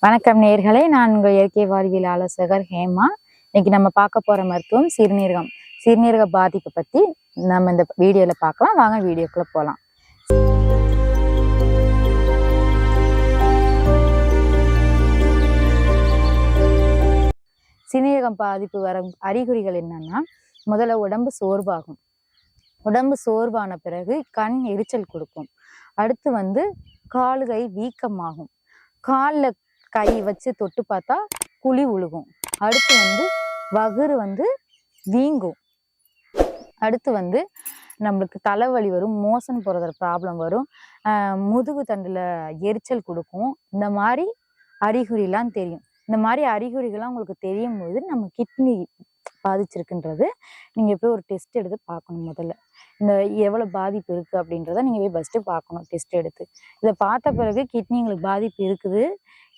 வணக்கம் நேயர்களே, நான் உங்கள் இயற்கை வாழ்வியல் ஆலோசகர் ஹேமா. இன்னைக்கு நம்ம பார்க்க போற மருத்துவம் சிறுநீரகம். சிறுநீரக பாதிப்பு பத்தி நம்ம இந்த வீடியோல பார்க்கலாம். வாங்க வீடியோக்குள்ள போகலாம். சிறுநீரகம் பாதிப்பு வர அறிகுறிகள் என்னன்னா, முதல்ல உடம்பு சோர்வாகும். உடம்பு சோர்வான பிறகு கண் எரிச்சல் கொடுக்கும். அடுத்து கால் கை வீக்கமாகும். காலில் கை வச்சு தொட்டு பார்த்தா குழி உழுகும். அடுத்து வகுறு வீங்கும். அடுத்து நம்மளுக்கு தலைவலி வரும், மோஷன் போகிற ப்ராப்ளம் வரும், முதுகு தண்டில் எரிச்சல் கொடுக்கும். இந்த மாதிரி அறிகுறிலாம் தெரியும். இந்த மாதிரி அறிகுறிகள்லாம் உங்களுக்கு தெரியும் போது நம்ம கிட்னி பாதிச்சிருக்குன்றது நீங்கள் போய் ஒரு டெஸ்ட் எடுத்து பார்க்கணும். முதல்ல இந்த எவ்வளோ பாதிப்பு இருக்குது அப்படின்றத நீங்கள் போய் ஃபஸ்ட்டு பார்க்கணும் டெஸ்ட் எடுத்து. இதை பார்த்த பிறகு கிட்னி எங்களுக்கு பாதிப்பு இருக்குது,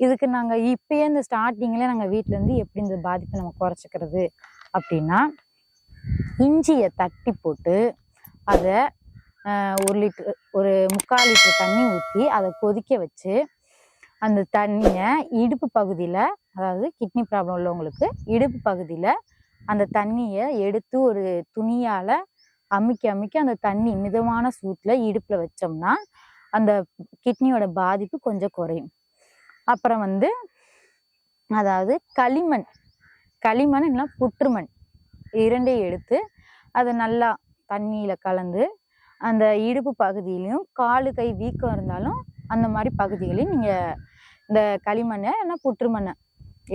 இதுக்கு நாங்கள் இப்போயே இந்த ஸ்டார்டிங்கில் நாங்கள் வீட்டிலேருந்து எப்படி இந்த பாதிப்பை நம்ம குறைச்சிக்கிறது அப்படின்னா, இஞ்சியை தட்டி போட்டு அதை 1 லிட்டர் 3/4 லிட்டர் தண்ணி ஊற்றி அதை கொதிக்க வச்சு அந்த தண்ணியை இடுப்பு பகுதியில், அதாவது கிட்னி ப்ராப்ளம் உள்ளவங்களுக்கு இடுப்பு பகுதியில் அந்த தண்ணியை எடுத்து ஒரு துணியால் அமுக்கி அந்த தண்ணி மிதமான சூட்டில் இடுப்பில் வச்சோம்னா அந்த கிட்னியோட பாதிப்பு கொஞ்சம் குறையும். அப்புறம் அதாவது களிமண் இல்லைன்னா புற்றுமண் இரண்டையும் எடுத்து அதை நல்லா தண்ணியில் கலந்து அந்த இடுப்பு பகுதியிலையும், காலு கை வீக்கம் இருந்தாலும் அந்த மாதிரி பகுதிகளையும் நீங்கள் இந்த களிமண்ணை இல்லைன்னா புற்றுமண்ணை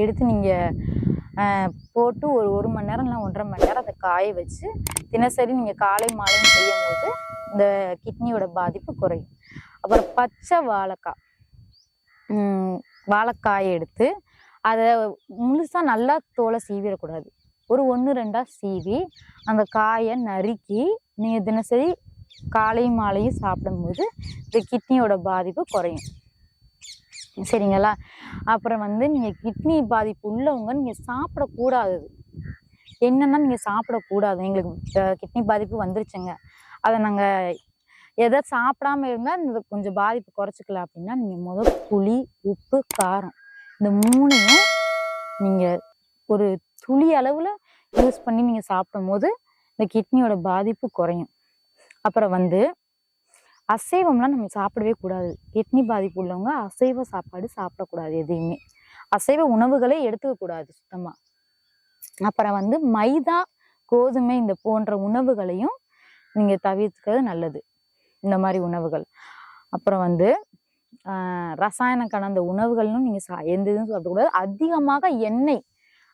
எடுத்து நீங்கள் போட்டு ஒரு மணி நேரம் இல்லை 1.5 மணி நேரம் அதை காய வச்சு தினசரி நீங்கள் காலை மாலையும் செய்யும் போது இந்த கிட்னியோட பாதிப்பு குறையும். அப்புறம் பச்சை வாழைக்காயை எடுத்து அதை முழுசாக நல்லா தோலை சீவிடக்கூடாது. 1-2 சீவி அந்த காயை நறுக்கி நீங்கள் தினசரி காலையும் மாலையும் சாப்பிடும்போது இந்த கிட்னியோட பாதிப்பு குறையும். சரிங்களா? அப்புறம் நீங்கள் கிட்னி பாதிப்பு உள்ளவங்க நீங்கள் சாப்பிடக்கூடாது. என்னென்னா நீங்கள் சாப்பிடக்கூடாது. எங்களுக்கு கிட்னி பாதிப்பு வந்துருச்சுங்க, அதை நாங்கள் எதை சாப்பிடாம இருந்தால் இந்த கொஞ்சம் பாதிப்பு குறைச்சிக்கலாம் அப்படின்னா, நீங்கள் புளி, உப்பு, காரம் இந்த 3ஐயும் நீங்கள் ஒரு துளி அளவில் யூஸ் பண்ணி நீங்கள் சாப்பிடும் போது இந்த கிட்னியோட பாதிப்பு குறையும். அப்புறம் அசைவம்லாம் நம்ம சாப்பிடவே கூடாது. கிட்னி பாதிப்பு உள்ளவங்க அசைவ சாப்பாடு சாப்பிடக்கூடாது. எதையுமே அசைவ உணவுகளே எடுத்துக்கக்கூடாது சுத்தமாக. அப்புறம் மைதா, கோதுமை இந்த போன்ற உணவுகளையும் நீங்கள் தவிர்த்துக்கிறது நல்லது, இந்த மாதிரி உணவுகள். அப்புறம் ரசாயனம் கலந்த உணவுகள்னு நீங்கள் எந்த இதுவும் சாப்பிடக்கூடாது. அதிகமாக எண்ணெய்,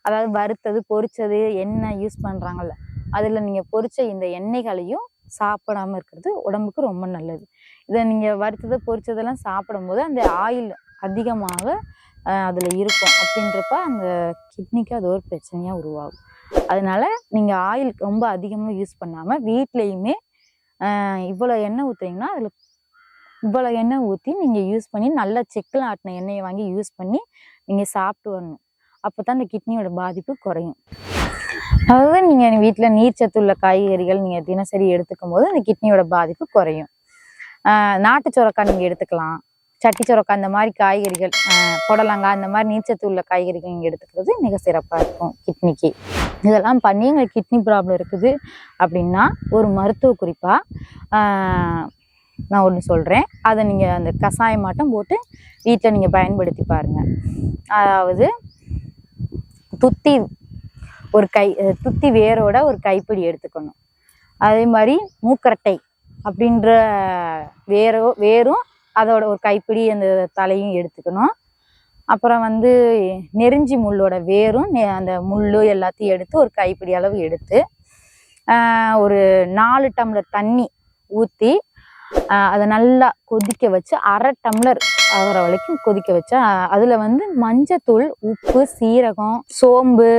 அதாவது வறுத்தது பொரிச்சது எண்ணெய் யூஸ் பண்ணுறாங்கல்ல, அதில் நீங்கள் பொரிச்ச இந்த எண்ணெய்களையும் சாப்பிடாம இருக்கிறது உடம்புக்கு ரொம்ப நல்லது. இதை நீங்கள் வறுத்தது பொரிச்சதெல்லாம் சாப்பிடும்போது அந்த ஆயில் அதிகமாக அதில் இருக்கும். அப்படின்றப்ப அந்த கிட்னிக்கு அது ஒரு பிரச்சனையாக உருவாகும். அதனால நீங்கள் ஆயில் ரொம்ப அதிகமாக யூஸ் பண்ணாமல் வீட்லேயுமே இவ்வளோ எண்ணெய் ஊற்றுறீங்கன்னா அதில் இவ்வளோ எண்ணெய் ஊற்றி நீங்கள் யூஸ் பண்ணி நல்லா செக்கில் ஆட்டின எண்ணெயை வாங்கி யூஸ் பண்ணி நீங்கள் சாப்பிட்டு வரணும். அப்போ தான் இந்த கிட்னியோட பாதிப்பு குறையும். அதாவது நீங்கள் வீட்டில் நீர்ச்சத்து உள்ள காய்கறிகள் நீங்கள் தினசரி எடுத்துக்கும் போது இந்த கிட்னியோட பாதிப்பு குறையும். நாட்டு சுரக்காய் நீங்கள் எடுத்துக்கலாம், சட்டி சுரக்காய், இந்த மாதிரி காய்கறிகள், புடலங்காய், இந்த மாதிரி நீர்ச்சத்து உள்ள காய்கறிகள் நீங்கள் எடுத்துக்கிறது மிக சிறப்பாக இருக்கும் கிட்னிக்கு. இதெல்லாம் பண்ணி எங்களுக்கு கிட்னி ப்ராப்ளம் இருக்குது அப்படின்னா ஒரு மருத்துவ குறிப்பாக நான் ஒன்று சொல்கிறேன். அதை நீங்கள் அந்த கஷாயம் மாட்டம் போட்டு வீட்டில் நீங்கள் பயன்படுத்தி பாருங்கள். அதாவது துத்தி வேரோட ஒரு கைப்பிடி எடுத்துக்கணும். அதே மாதிரி மூக்கரட்டை அப்படின்ற வேரும் அதோட ஒரு கைப்பிடி அந்த தலையும் எடுத்துக்கணும். அப்புறம் நெருஞ்சி முள்ளோட வேரும் அந்த முள்ளு எல்லாத்தையும் எடுத்து ஒரு கைப்பிடி அளவு எடுத்து ஒரு 4 டம்ளர் தண்ணி ஊற்றி அதை நல்லா கொதிக்க வச்சு 1/2 டம்ளர் ஆகிற வரைக்கும் கொதிக்க வச்சா அதில் மஞ்சத்தூள், உப்பு, சீரகம், சோம்பு,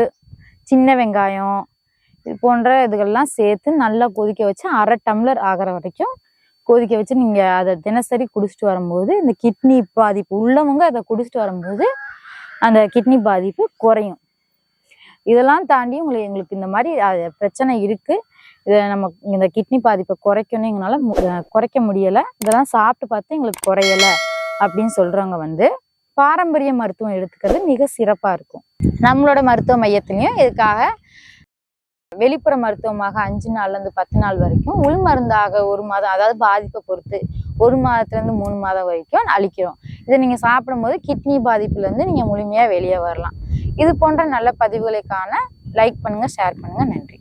சின்ன வெங்காயம் இது போன்ற இதுகள்லாம் சேர்த்து நல்லா கொதிக்க வச்சு 1/2 டம்ளர் ஆகிற வரைக்கும் கொதிக்க வச்சு நீங்கள் அதை தினசரி குடிச்சிட்டு வரும்போது இந்த கிட்னி பாதிப்பு உள்ளவங்க அதை குடிச்சிட்டு வரும்போது அந்த கிட்னி பாதிப்பு குறையும். இதெல்லாம் தாண்டி எங்களுக்கு இந்த மாதிரி பிரச்சனை இருக்குது, இதை நம்ம இந்த கிட்னி பாதிப்பை குறைக்கணும், எங்களால் குறைக்க முடியலை, இதெல்லாம் சாப்பிட்டு பார்த்து எங்களுக்கு குறையலை அப்படின்னு சொல்கிறவங்க பாரம்பரிய மருத்துவம் எடுத்துக்கிறது மிக சிறப்பாக இருக்கும். நம்மளோட மருத்துவ மையத்திலையும் இதுக்காக வெளிப்புற மருத்துவமாக 5 நாள்லேருந்து 10 நாள் வரைக்கும், உள் மருந்தாக 1 மாதம், அதாவது பாதிப்பை பொறுத்து 1 மாதத்துலேருந்து 3 மாதம் வரைக்கும் அளிக்கிறோம். இதை நீங்கள் சாப்பிடும்போது கிட்னி பாதிப்புலேருந்து நீங்கள் முழுமையாக வெளியே வரலாம். இது போன்ற நல்ல பதிவுகளை காண லைக் பண்ணுங்கள், ஷேர் பண்ணுங்கள். நன்றி.